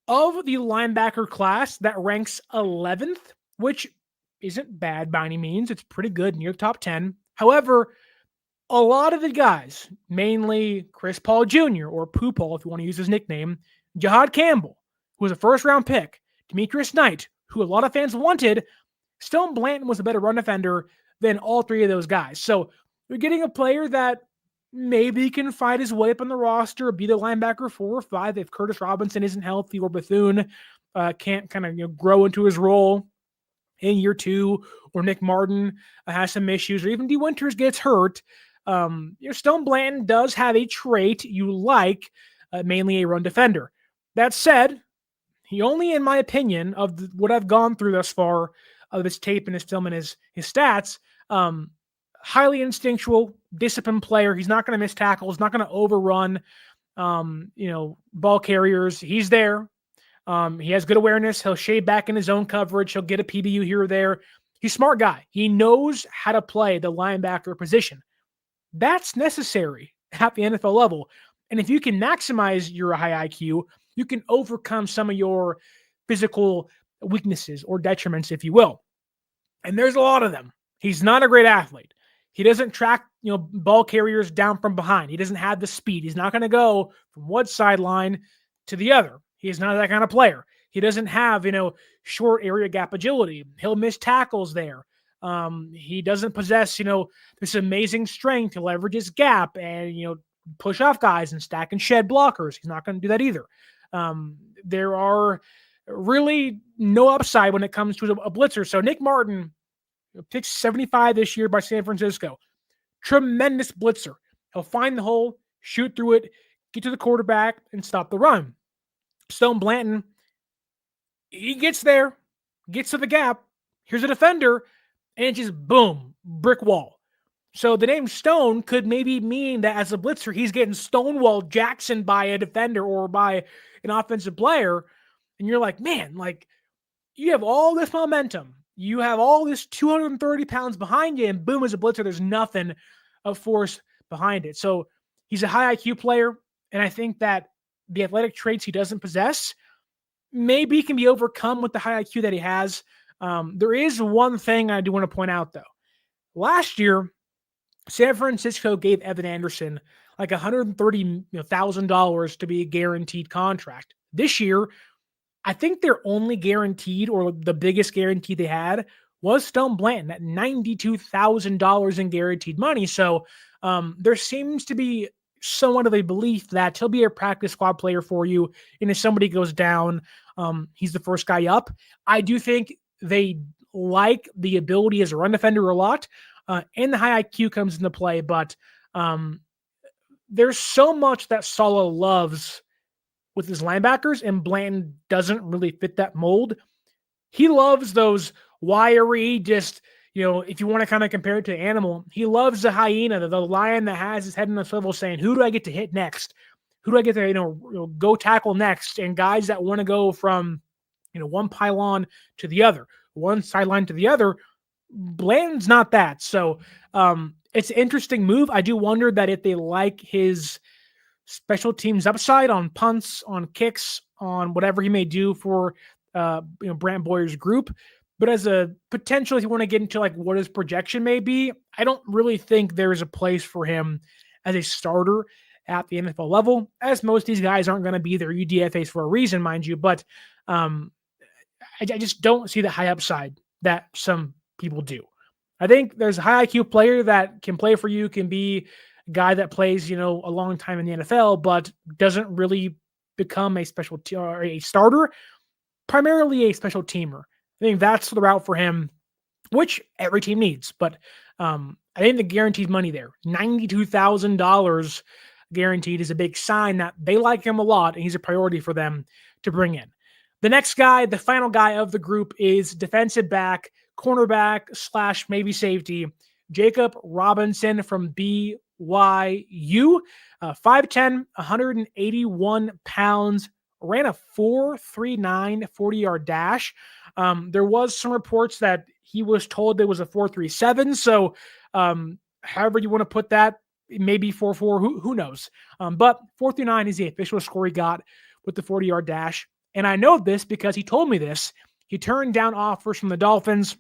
of the linebacker class that ranks 11th, which isn't bad by any means. It's pretty good, near the top 10. However, a lot of the guys, mainly Chris Paul Jr. or Pooh Paul, if you want to use his nickname, Jahad Campbell, who was a first-round pick, Demetrius Knight, who a lot of fans wanted, Stone Blanton was a better run defender than all 3 of those guys. So you're getting a player that maybe can fight his way up on the roster, be the linebacker 4 or 5 if Curtis Robinson isn't healthy or Bethune can't kind of grow into his role in year 2, or Nick Martin has some issues, or even D. Winters gets hurt. Stone Blanton does have a trait you like, mainly a run defender. That said, he only, in my opinion, of what I've gone through thus far of his tape and his film and his stats, highly instinctual, disciplined player. He's not going to miss tackles, not going to overrun, ball carriers. He's there. He has good awareness. He'll shade back in his own coverage. He'll get a PBU here or there. He's a smart guy. He knows how to play the linebacker position. That's necessary at the NFL level. And if you can maximize your high IQ, you can overcome some of your physical weaknesses or detriments, if you will. And there's a lot of them. He's not a great athlete. He doesn't track, ball carriers down from behind. He doesn't have the speed. He's not going to go from one sideline to the other. He's not that kind of player. He doesn't have, short area gap agility. He'll miss tackles there. He doesn't possess, this amazing strength to leverage his gap and, push off guys and stack and shed blockers. He's not going to do that either. There are really no upside when it comes to a blitzer. So Nick Martin, picked 75 this year by San Francisco. Tremendous blitzer. He'll find the hole, shoot through it, get to the quarterback, and stop the run. Stone Blanton, he gets there, gets to the gap. Here's a defender, and just boom, brick wall. So the name Stone could maybe mean that as a blitzer, he's getting Stonewall Jackson by a defender or by an offensive player. And you're like, man, you have all this momentum. You have all this 230 pounds behind you, and boom, as a blitzer, there's nothing of force behind it. So he's a high IQ player, and I think that the athletic traits he doesn't possess maybe can be overcome with the high IQ that he has. There is one thing I do want to point out, though. Last year, San Francisco gave Evan Anderson like $130,000 to be a guaranteed contract. This year, I think their only guaranteed, or the biggest guarantee they had, was Stone Blanton at $92,000 in guaranteed money. So there seems to be somewhat of a belief that he'll be a practice squad player for you. And if somebody goes down, he's the first guy up. I do think they like the ability as a run defender a lot, and the high IQ comes into play. But there's so much that Saleh loves with his linebackers, and Blanton doesn't really fit that mold. He loves those wiry, just, if you want to kind of compare it to an animal, he loves the hyena, the lion that has his head in the swivel saying, who do I get to hit next? Who do I get to, go tackle next? And guys that want to go from, one pylon to the other, one sideline to the other. Blanton's not that. So it's an interesting move. I do wonder that if they like his special teams upside on punts, on kicks, on whatever he may do for Brant Boyer's group. But as a potential, if you want to get into what his projection may be, I don't really think there is a place for him as a starter at the NFL level, as most of these guys aren't going to be their UDFAs for a reason, mind you. But I just don't see the high upside that some people do. I think there's a high IQ player that can play for you, can be a guy that plays, a long time in the NFL, but doesn't really become a special or a starter, primarily a special teamer. I think that's the route for him, which every team needs. But I think the guaranteed money there, $92,000 guaranteed, is a big sign that they like him a lot, and he's a priority for them to bring in. The next guy, the final guy of the group, is defensive back, cornerback / maybe safety, Jakob Robinson from BYU. 5'10", 181 pounds, ran a 4.39 40-yard dash. There was some reports that he was told there was a 4.37. So however you want to put that, maybe 4.4, who knows? But 4.39 is the official score he got with the 40-yard dash. And I know this because he told me this. He turned down offers from the Dolphins,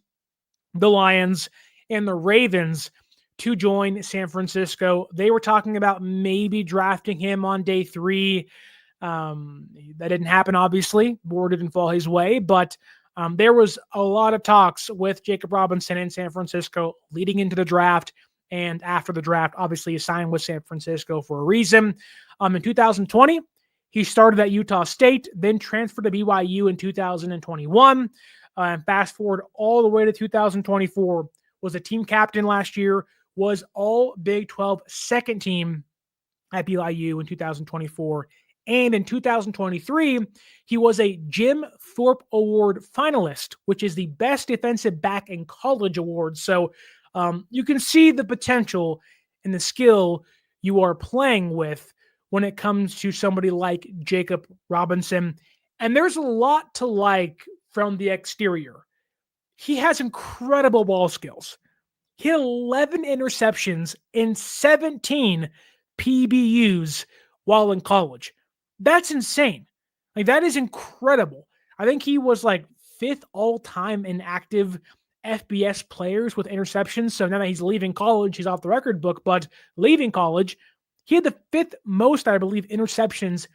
the Lions, and the Ravens to join San Francisco. They were talking about maybe drafting him on day 3. That didn't happen, obviously. Board didn't fall his way, but there was a lot of talks with Jakob Robinson in San Francisco leading into the draft and after the draft. Obviously, he signed with San Francisco for a reason. In 2020, he started at Utah State, then transferred to BYU in 2021. And fast forward all the way to 2024, was a team captain last year, was all Big 12 second team at BYU in 2024. And in 2023, he was a Jim Thorpe Award finalist, which is the best defensive back in college award. So you can see the potential and the skill you are playing with when it comes to somebody like Jakob Robinson. And there's a lot to like from the exterior. He has incredible ball skills. He had 11 interceptions in 17 PBUs while in college. That's insane. That is incredible. I think he was 5th all-time in active FBS players with interceptions. So now that he's leaving college, he's off the record book, but leaving college, he had the 5th most, I believe, interceptions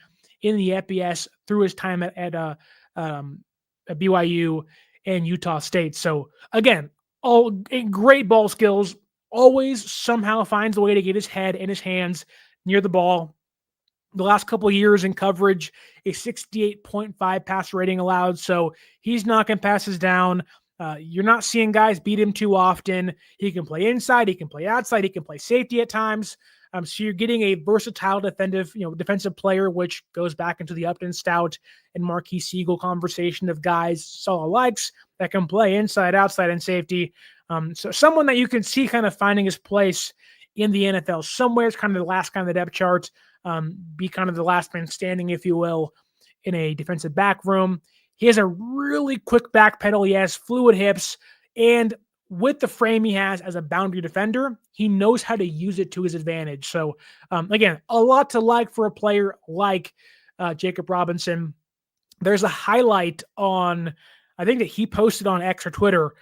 in the FBS through his time at BYU and Utah State. So again, all great ball skills, always somehow finds a way to get his head and his hands near the ball. The last couple of years in coverage, a 68.5 pass rating allowed. So he's knocking passes down. You're not seeing guys beat him too often. He can play inside. He can play outside. He can play safety at times. So you're getting a versatile defensive player, which goes back into the Upton Stout and Marquis Siegel conversation of guys Salah likes that can play inside, outside, and safety. So someone that you can see kind of finding his place in the NFL somewhere. It's kind of the last kind of the depth chart. Be kind of the last man standing, if you will, in a defensive back room. He has a really quick back pedal. He has fluid hips. And with the frame he has as a boundary defender, he knows how to use it to his advantage. So, again, a lot to like for a player like Jakob Robinson. There's a highlight on, I think that he posted on X or Twitter,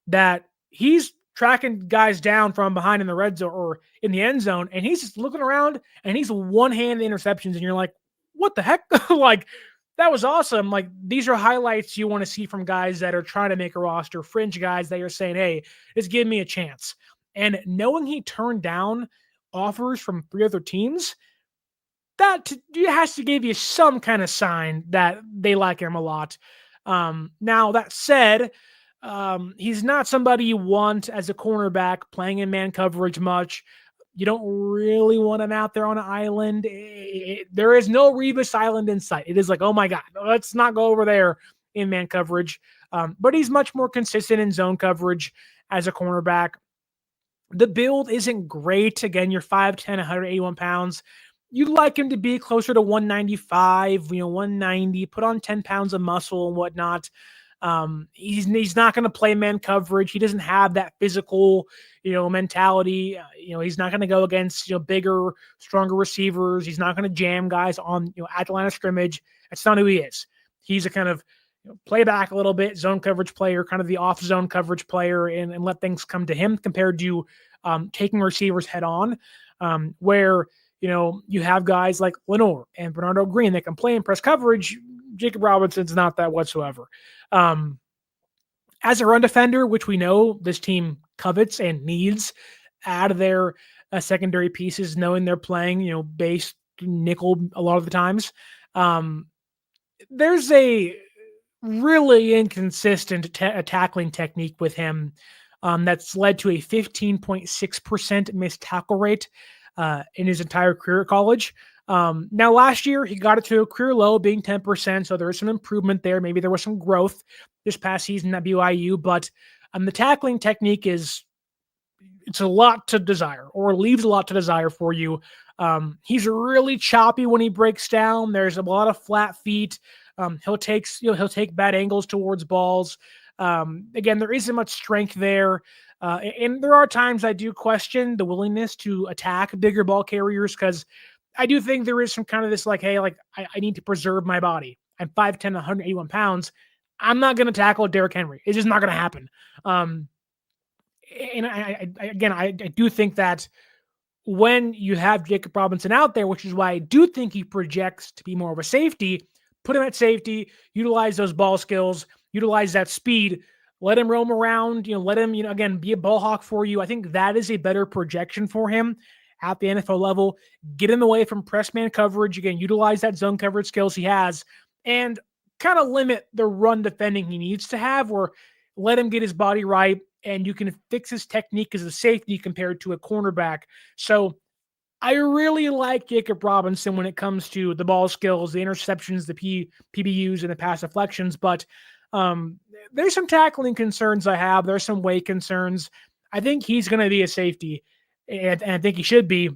that he's tracking guys down from behind in the red zone or in the end zone, and he's just looking around and he's one-handed interceptions, and you're like, what the heck? Like, that was awesome. Like, these are highlights you want to see from guys that are trying to make a roster, fringe guys that are saying, hey, just give me a chance. And knowing he turned down offers from 3 other teams, that has to give you some kind of sign that they like him a lot. Now, that said, he's not somebody you want as a cornerback playing in man coverage much. You don't really want him out there on an island. There is no Rebus Island in sight. It is like, oh my God, let's not go over there in man coverage. But he's much more consistent in zone coverage as a cornerback. The build isn't great. Again, you're 5'10", 181 pounds. You'd like him to be closer to 195, 190, put on 10 pounds of muscle and whatnot. He's not going to play man coverage. He doesn't have that physical, mentality. He's not going to go against, bigger, stronger receivers. He's not going to jam guys on, at the line of scrimmage. That's not who he is. He's a kind of play back a little bit, zone coverage player, kind of the off zone coverage player, and let things come to him compared to taking receivers head on, where, you have guys like Neyor and Bernardo Green that can play in press coverage. Jakob Robinson's not that whatsoever. As a run defender, which we know this team covets and needs out of their secondary pieces, knowing they're playing, base nickel a lot of the times, there's a really inconsistent tackling technique with him that's led to a 15.6% missed tackle rate in his entire career at college. Now, last year, he got it to a career low, being 10%, so there is some improvement there. Maybe there was some growth this past season at BYU, but the tackling technique it's a lot to desire, or leaves a lot to desire for you. He's really choppy when he breaks down. There's a lot of flat feet. He'll take bad angles towards balls. Again, there isn't much strength there. And there are times I do question the willingness to attack bigger ball carriers, because I do think there is some kind of this like, hey, like I need to preserve my body. I'm 5'10", 181 pounds. I'm not going to tackle Derrick Henry. It's just not going to happen. And I do think that when you have Jakob Robinson out there, which is why I do think he projects to be more of a safety, put him at safety, utilize those ball skills, utilize that speed, let him roam around, let him, again, be a ball hawk for you. I think that is a better projection for him at the NFL level. Get him away from press man coverage. Again, utilize that zone coverage skills he has, and kind of limit the run defending he needs to have, or let him get his body right, and you can fix his technique as a safety compared to a cornerback. So I really like Jakob Robinson when it comes to the ball skills, the interceptions, the PBUs, and the pass deflections, but there's some tackling concerns I have. There's some weight concerns. I think he's going to be a safety, and I think he should be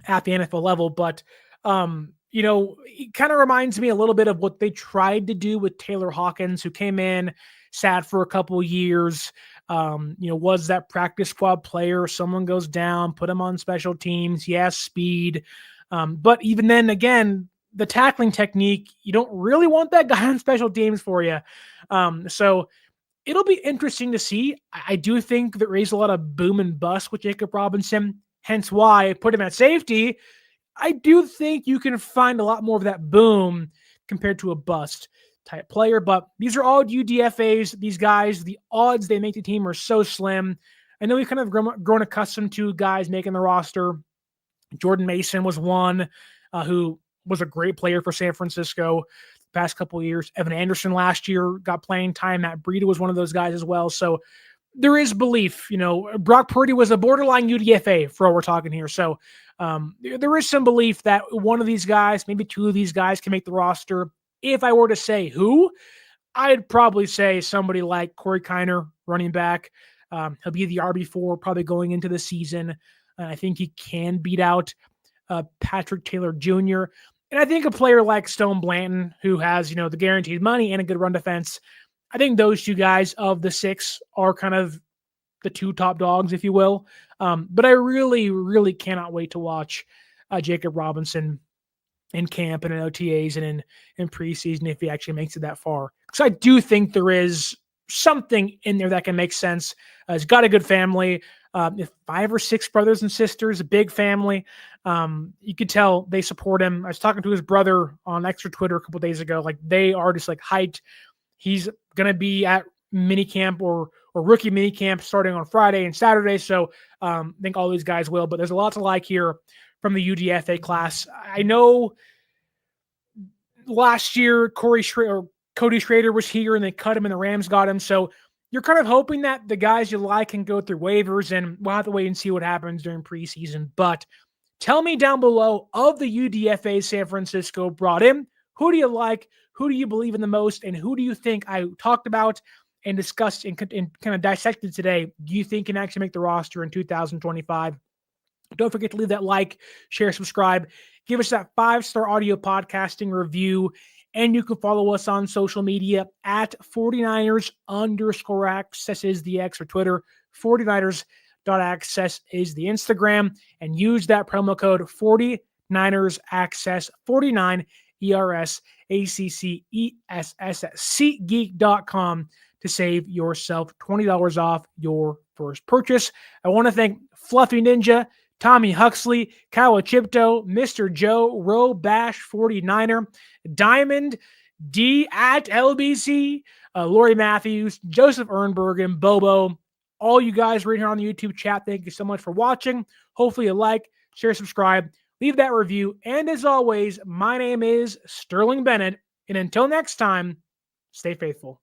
at the NFL level. But, it kind of reminds me a little bit of what they tried to do with Taylor Hawkins, who came in, sat for a couple of years, was that practice squad player. Someone goes down, put him on special teams. He has speed. But even then, again, the tackling technique, you don't really want that guy on special teams for you. So it'll be interesting to see. I do think there is a lot of boom and bust with Jakob Robinson, hence why I put him at safety. I do think you can find a lot more of that boom compared to a bust type player, but these are all UDFAs. These guys, the odds they make the team are so slim. I know we've kind of grown accustomed to guys making the roster. Jordan Mason was one who was a great player for San Francisco the past couple of years. Evan Anderson last year got playing time. Matt Breida was one of those guys as well. So there is belief. Brock Purdy was a borderline UDFA for all we're talking here. So there is some belief that one of these guys, maybe two of these guys, can make the roster. If I were to say who, I'd probably say somebody like Corey Kiner, running back. He'll be the RB4 probably going into the season. I think he can beat out Patrick Taylor Jr. And I think a player like Stone Blanton, who has, the guaranteed money and a good run defense, I think those two guys of the six are kind of the two top dogs, if you will. But I really, really cannot wait to watch Jakob Robinson in camp and in OTAs and in preseason if he actually makes it that far. Because I do think there is something in there that can make sense. He's got a good family. 5 or 6 brothers and sisters, a big family. You could tell they support him. I was talking to his brother on extra Twitter a couple of days ago. Like, they are just like hyped. He's going to be at minicamp or rookie minicamp starting on Friday and Saturday. So I think all these guys will, but there's a lot to like here from the UDFA class. I know last year Cody Schrader was here and they cut him and the Rams got him. So you're kind of hoping that the guys you like can go through waivers, and we'll have to wait and see what happens during preseason. But tell me down below, of the UDFA San Francisco brought in, who do you like? Who do you believe in the most? And who do you think I talked about and discussed and kind of dissected today, do you think can actually make the roster in 2025? Don't forget to leave that like, share, subscribe. Give us that 5-star audio podcasting review. And you can follow us on social media at 49ers_access is the X or Twitter. 49ers.access is the Instagram. And use that promo code 49ersaccess, 49 ERSACCESS at SeatGeek.com to save yourself $20 off your first purchase. I want to thank Fluffy Ninja, Tommy Huxley, Kyle Chipto, Mr. Joe, Ro Bash 49er, Diamond D at LBC, Lori Matthews, Joseph Ernberg, and Bobo. All you guys right here on the YouTube chat, thank you so much for watching. Hopefully you like, share, subscribe, leave that review. And as always, my name is Sterling Bennett. And until next time, stay faithful.